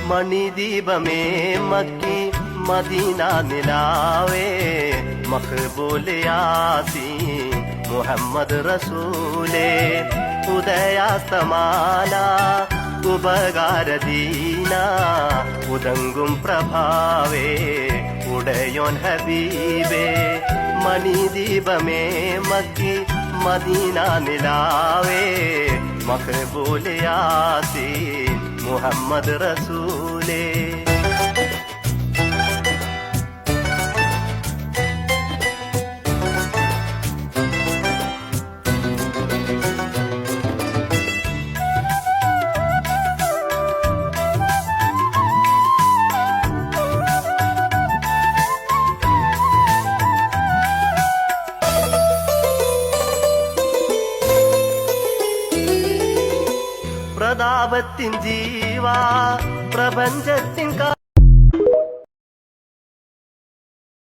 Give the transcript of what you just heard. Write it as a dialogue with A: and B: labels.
A: മണിദീപമേ makki Medina നിലാവേ മഖ്ബൂൽ യാസീൻ മുഹമ്മദ് റസൂലേ ഉദയാസ്തമാന ഉപകാരദീന ഉദങ്കും പ്രഭാവേ ഉടയോൻ ഹബീബേ മണിദീപമേ മക്കി മദീന നിലാവേ മഖ്ബൂൽ യാസീൻ മുഹമ്മദ് റസൂലേ പ്രതാപത്തിൻ ജീവാ പ്രപഞ്ചത്തിൻ